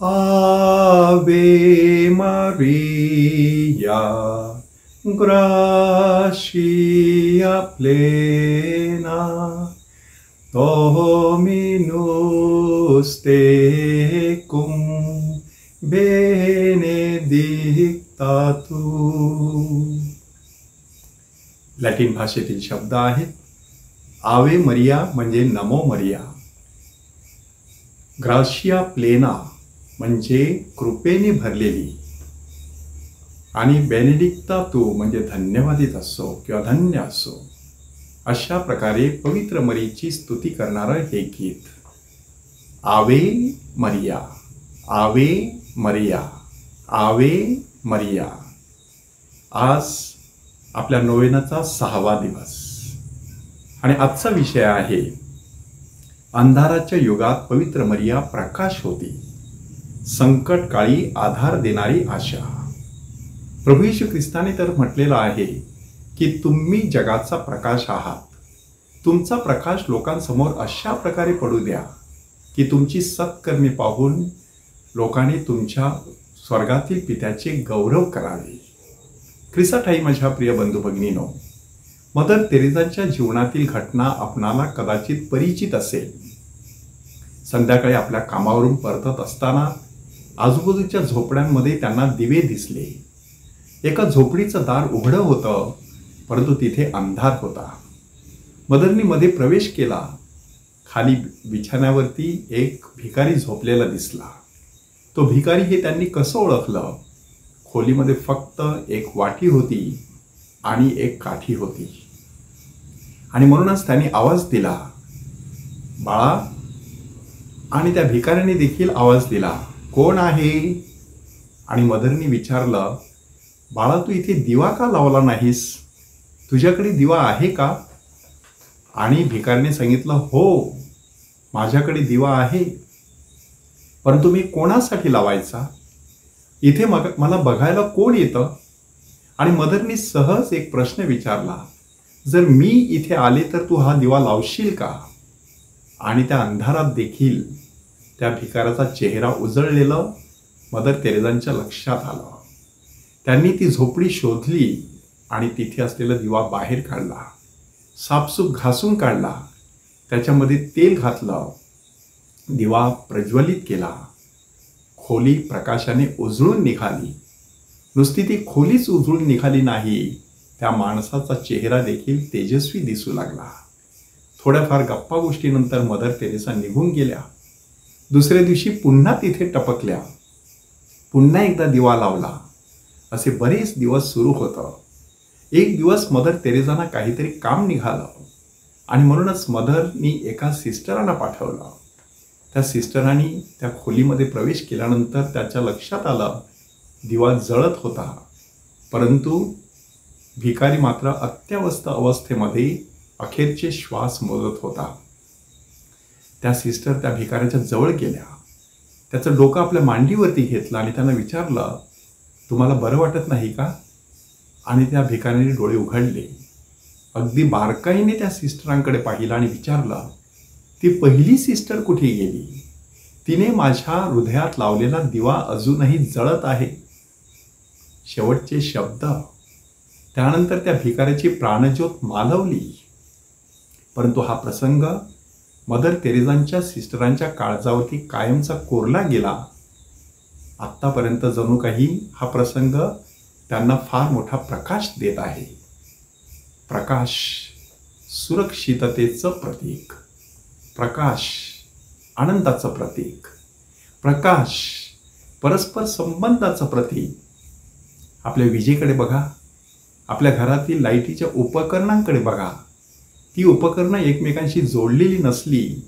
Ave Maria, gratia plena, Dominus tecum, benedicta tu. Latin भाषेतील शब्द आहेत. आवे मरिया म्हणजे नमो मरिया, ग्राशिया प्लेना म्हणजे कृपेने भरलेली, आणि बेनेडिक्ता तू म्हणजे धन्यवादित असो किंवा धन्य असो. अशा प्रकारे पवित्र मरीची स्तुती करणारं हे गीत. आवे मरिया, आवे मरिया, आवे मरिया. आज आपल्या नोवेनाचा 6वा दिवस आणि आजचा विषय आहे अंधाराच्या युगात पवित्र मरिया प्रकाश होती, संकट काळी आधार देणारी आशा. प्रभू येशू ख्रिस्ताने तर म्हटलेलं आहे की तुम्ही जगाचा प्रकाश आहात. तुमचा प्रकाश लोकांसमोर अशा प्रकारे पडू द्या की तुमची सत्कर्मे पाहून लोकांनी तुमच्या स्वर्गातील पित्याचे गौरव करावे. ख्रिस्ताठाई माझ्या प्रिय बंधू भगिनीनो, मदर तेरेसाच्या जीवनातील घटना आपणाला कदाचित परिचित असेल. संध्याकाळी आपल्या कामावरून परतत असताना आजूबाजूच्या झोपड्यांमध्ये त्यांना दिवे दिसले. एका झोपडीचं दार उघडं होतं, परंतु तिथे अंधार होता. मदरनी मध्ये प्रवेश केला. खाली बिछाण्यावरती एक भिकारी झोपलेला दिसला. तो भिकारी हे त्यांनी कसं ओळखलं? खोलीमध्ये फक्त एक वाटी होती आणि एक काठी होती, आणि म्हणूनच त्यांनी आवाज दिला, बाळा. आणि त्या भिकाऱ्याने देखील आवाज दिला, कोण आहे? आणि मदरनी विचारलं, बाळा, तू इथे दिवा का लावला नाहीस? तुझ्याकडे दिवा आहे का? आणि भिकाऱ्याने सांगितलं, हो, माझ्याकडे दिवा आहे, परंतु मी कोणासाठी लावायचा? इथे मला बघायला कोण येतं? आणि मदरनी सहज एक प्रश्न विचारला, जर मी इथे आले तर तू हा दिवा लावशील का? आणि त्या अंधारात देखील त्या भिकाऱ्याचा चेहरा उजळलेलं मदर तेरेसांच्या लक्षात आलं. त्यांनी ती झोपडी शोधली आणि तिथे असलेला दिवा बाहेर काढला, साफसूफ घासून काढला, त्याच्यामध्ये तेल घातलं, दिवा प्रज्वलित केला. खोली प्रकाशाने उजळून निघाली. नुसती ती खोलीच उजळून निघाली नाही, त्या माणसाचा चेहरा देखील तेजस्वी दिसू लागला. थोड्याफार गप्पा गोष्टीनंतर मदर तेरेसा निघून गेल्या. दुसऱ्या दिवशी पुन्हा तिथे टपकल्या, पुन्हा एकदा दिवा लावला. असे बरेच दिवस सुरू होतं. एक दिवस मदर तेरेसांना काहीतरी काम निघालं आणि म्हणूनच मदरनी एका सिस्टरांना पाठवलं. त्या सिस्टरांनी त्या खोलीमध्ये प्रवेश केल्यानंतर त्याच्या लक्षात आलं दिवा जळत होता, परंतु भिकारी मात्र अत्यवस्थ अवस्थेमध्ये अखेरचे श्वास मोजत होता. त्या सिस्टर त्या भिकाऱ्याच्या जवळ गेल्या, त्याचं डोकं आपल्या मांडीवरती घेतलं आणि त्यांना विचारलं, तुम्हाला बरं वाटत नाही का? आणि त्या भिकाऱ्याने डोळे उघडले. अगदी बारकाईने त्या सिस्टरांकडे पाहिलं आणि विचारलं, ती पहिली सिस्टर कुठे गेली? तिने माझ्या हृदयात लावलेला दिवा अजूनही जळत आहे. शेवटचे शब्द. त्यानंतर त्या भिकाऱ्याची प्राणज्योत मालवली. परंतु हा प्रसंग मदर तेरेसांच्या सिस्टरांच्या काळजावरती कायमचा कोरला गेला. आत्तापर्यंत जणू काही हा प्रसंग त्यांना फार मोठा प्रकाश देत आहे. प्रकाश सुरक्षिततेचं प्रतीक, प्रकाश आनंदाचं प्रतीक, प्रकाश परस्पर संबंधाचं प्रतीक. आपल्या विजेकडे बघा, आपल्या घरातील लाईटीच्या उपकरणांकडे बघा. ती उपकरणं एकमेकांशी जोडलेली नसली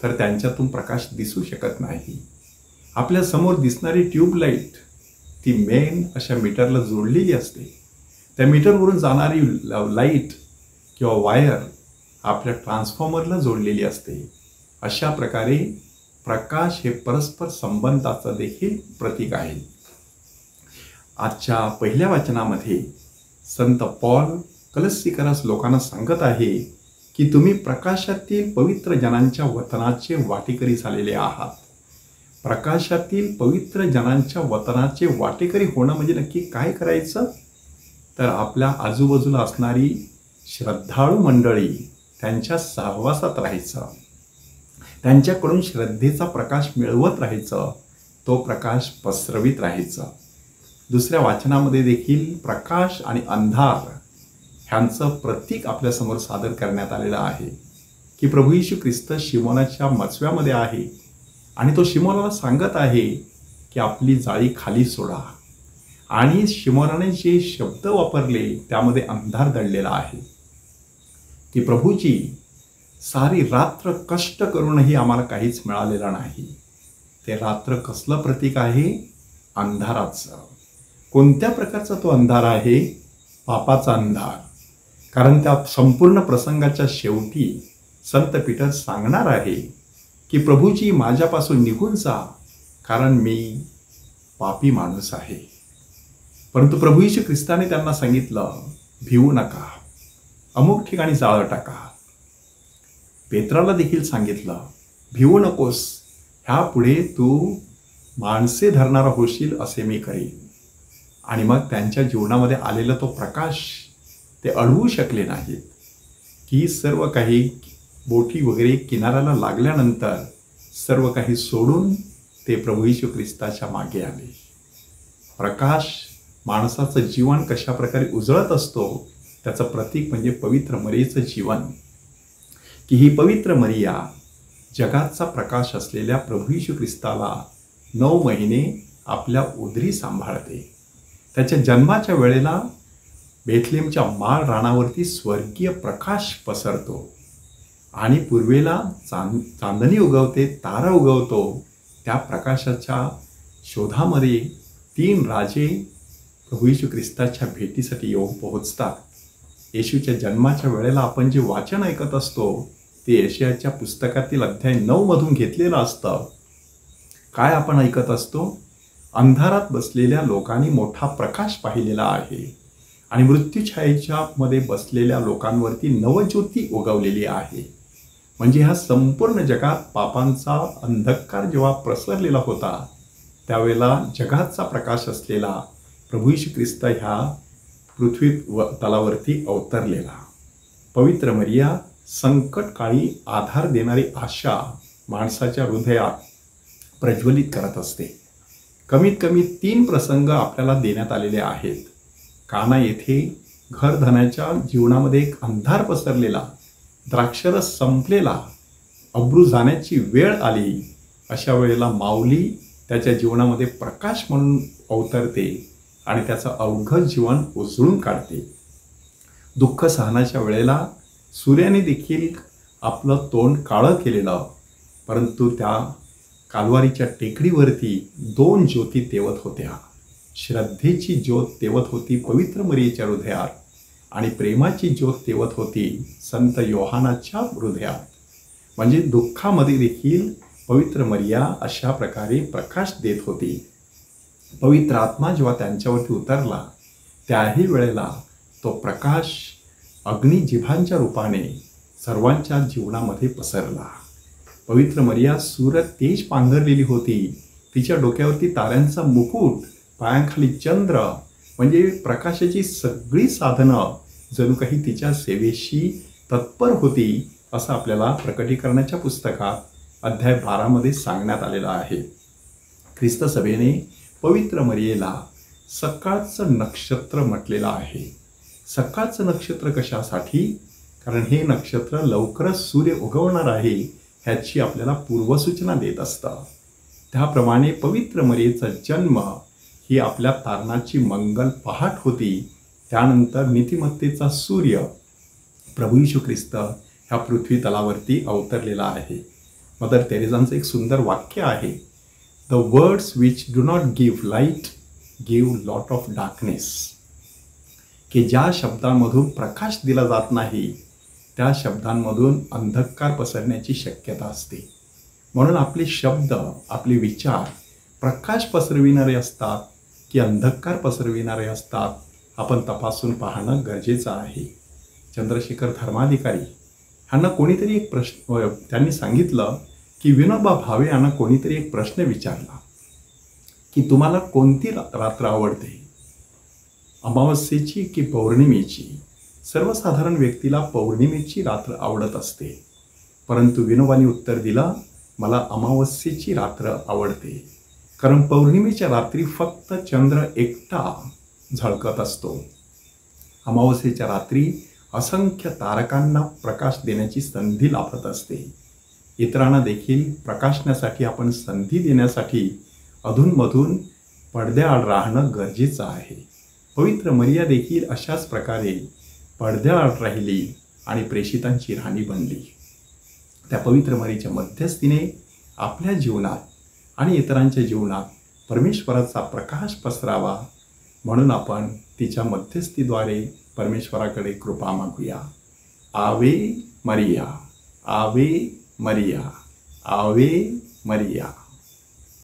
तर त्यांच्यातून प्रकाश दिसू शकत नाही. आपल्या समोर दिसणारी ट्यूबलाईट ती मेन अशा मीटरला जोडलेली असते. त्या मीटरवरून जाणारी लाईट किंवा वायर आपल्या ट्रान्सफॉर्मरला जोडलेली असते. अशा प्रकारे प्रकाश हे परस्पर संबंधाचं देखील प्रतीक आहे. आजच्या पहिल्या वाचनामध्ये संत पॉल कलस्सीकरस लोकांना सांगत आहे की तुम्ही प्रकाशातील पवित्र जनांच्या वतनाचे वाटेकरी झालेले आहात. प्रकाशातील पवित्र जनांच्या वतनाचे वाटेकरी होणं म्हणजे नक्की काय करायचं? तर आपल्या आजूबाजूला असणारी श्रद्धाळू मंडळी त्यांच्या सहवासात राहायचं, त्यांच्याकडून श्रद्धेचा प्रकाश मिळवत राहायचं, तो प्रकाश पसरवित राहायचं. दुसऱ्या वाचनामध्ये देखील प्रकाश आणि अंधार ह्यांचं प्रतीक आपल्यासमोर सादर करण्यात आलेलं आहे की प्रभू येशू ख्रिस्त शिमोनाच्या मचव्यामध्ये आहे आणि तो शिमोनाला सांगत आहे की आपली जाळी खाली सोडा. आणि शिमोनाने जे शब्द वापरले त्यामध्ये अंधार दडलेला आहे की प्रभूजी सारी रात्र कष्ट करूनही आम्हाला काहीच मिळालेलं नाही. ते रात्र कसलं प्रतीक आहे? अंधाराचं. कोणत्या प्रकारचा तो अंधार आहे? पापाचा अंधार. कारण त्या संपूर्ण प्रसंगाच्या शेवटी संत पीटर सांगणार आहे की प्रभूजी माझ्यापासून निघून जा, कारण मी पापी माणूस आहे. परंतु प्रभू येशू ख्रिस्ताने त्यांना सांगितलं, भिवू नका, अमुक ठिकाणी जाळं टाका. पेत्राला देखील सांगितलं, भिवू नकोस, ह्या पुढे तू माणसे धरणारा होशील असे मी करीन. आणि मग त्यांच्या जीवनामध्ये आलेला तो प्रकाश ते अडवू शकले नाहीत की सर्व काही बोटी वगैरे किनाऱ्याला लागल्यानंतर सर्व काही सोडून ते प्रभू येशू ख्रिस्ताच्या मागे आले. प्रकाश माणसाचं जीवन कशा प्रकारे उजळत असतो त्याचं प्रतीक म्हणजे पवित्र मरियेचं जीवन, की ही पवित्र मरिया जगाचा प्रकाश असलेल्या प्रभू येशू ख्रिस्ताला 9 महिने आपल्या उदरी सांभाळते. त्याच्या जन्माच्या वेळेला बेथलेमच्या माळ रानावरती स्वर्गीय प्रकाश पसरतो आणि पूर्वेला चांदणी उगवते, तारा उगवतो. त्या प्रकाशाच्या शोधामध्ये 3 राजे प्रभू येशू ख्रिस्ताच्या भेटीसाठी येऊन पोहोचतात. येशूच्या जन्माच्या वेळेला आपण जे वाचन ऐकत असतो ते यशायाच्या पुस्तकातील अध्याय 9 मधून घेतलेलं असतं. काय आपण ऐकत असतो? अंधारात बसलेल्या लोकांनी मोठा प्रकाश पाहिलेला आहे आणि मृत्यूछायेच्या मध्ये बसलेल्या लोकांवरती नवज्योती उगवलेली आहे. म्हणजे ह्या संपूर्ण जगात पापांचा अंधकार जेव्हा प्रसरलेला होता त्यावेळेला जगाचा प्रकाश असलेला प्रभू येशू ख्रिस्त ह्या पृथ्वी तलावरती अवतरलेला. पवित्र मरिया संकटकाळी आधार देणारी आशा माणसाच्या हृदयात प्रज्वलित करत असते. कमीत कमी 3 प्रसंग आपल्याला देण्यात आलेले आहेत. काना येथे घरधनाच्या जीवनामध्ये एक अंधार पसरलेला, द्राक्षरस संपलेला, अब्रू जाण्याची वेळ आली. अशा वेळेला माऊली त्याच्या जीवनामध्ये प्रकाश म्हणून अवतरते आणि त्याचं अवघड जीवन उजळून काढते. दुःख सहनाच्या वेळेला सूर्याने देखील आपलं तोंड काळं केलेलं, परंतु त्या कालवारीच्या टेकडीवरती 2 ज्योती तेवत होत्या. श्रद्धेची ज्योत तेवत होती पवित्र मरियेच्या हृदयात आणि प्रेमाची ज्योत तेवत होती संत योहानाच्या हृदयात. म्हणजे दुःखामध्ये देखील पवित्र मरिया अशा प्रकारे प्रकाश देत होती. पवित्र आत्मा जेव्हा त्यांच्यावरती उतरला त्याही वेळेला तो प्रकाश अग्निजिभांच्या रूपाने सर्वांच्या जीवनामध्ये पसरला. पवित्र मरिया सूर्य तेज पांघरलेली होती. तिच्या डोक्यावरती ताऱ्यांचा मुकुट, पायांखाली चंद्र, म्हणजे प्रकाशाची सगळी साधनं जणू काही तिच्या सेवेशी तत्पर होती असं आपल्याला प्रकटीकरणाच्या पुस्तकात अध्याय 12 मध्ये सांगण्यात आलेलं आहे. ख्रिस्त सभेने पवित्र मरियेला सकाळचं नक्षत्र म्हटलेलं आहे. सकाळचं नक्षत्र कशासाठी? कारण हे नक्षत्र लवकरच सूर्य उगवणार आहे ह्याची आपल्याला पूर्वसूचना देत असतं. त्याप्रमाणे पवित्र मरियेचा जन्म ही आपल्या तारणाची मंगल पहाट होती. त्यानंतर नीतिमत्तेचा सूर्य प्रभू येशू ख्रिस्त ह्या पृथ्वी तलावरती अवतरलेला आहे. मदर तेरेसांचं एक सुंदर वाक्य आहे, the words which do not give light give lot of darkness. की ज्या शब्दांमधून प्रकाश दिला जात नाही त्या शब्दांमधून अंधकार पसरण्याची शक्यता असते. म्हणून आपले शब्द, आपले विचार प्रकाश पसरविणारे असतात की अंधकार पसरविणारे असतात, आपण तपासून पाहणं गरजेचं आहे. चंद्रशेखर धर्माधिकारी ह्यांना कोणीतरी एक प्रश्न त्यांनी सांगितलं की विनोबा भावे यांना कोणीतरी एक प्रश्न विचारला की तुम्हाला कोणती रात्र आवडते, अमावस्येची की पौर्णिमेची? सर्वसाधारण व्यक्तीला पौर्णिमेची रात्र आवडत असते, परंतु विनोबाने उत्तर दिलं, मला अमावस्येची रात्र आवडते, कारण पौर्णिमेच्या रात्री फक्त चंद्र एकटा झळकत असतो. अमावस्येच्या रात्री असंख्य तारकांना प्रकाश देण्याची संधी लाभत असते. इतरांना देखील प्रकाशण्यासाठी आपण संधी देण्यासाठी अधूनमधून पडद्याआड राहणं गरजेचं आहे. पवित्र मरिया देखील अशाच प्रकारे पडद्याआड राहिली आणि प्रेषितांची राणी बनली. त्या पवित्र मरीच्या मध्यस्थीने आपल्या जीवनात आणि इतरांच्या जीवनात परमेश्वराचा प्रकाश पसरावा, म्हणून आपण तिच्या मध्यस्थीद्वारे परमेश्वराकडे कृपा मागूया. आवे मरिया, आवे मरिया, आवे मरिया.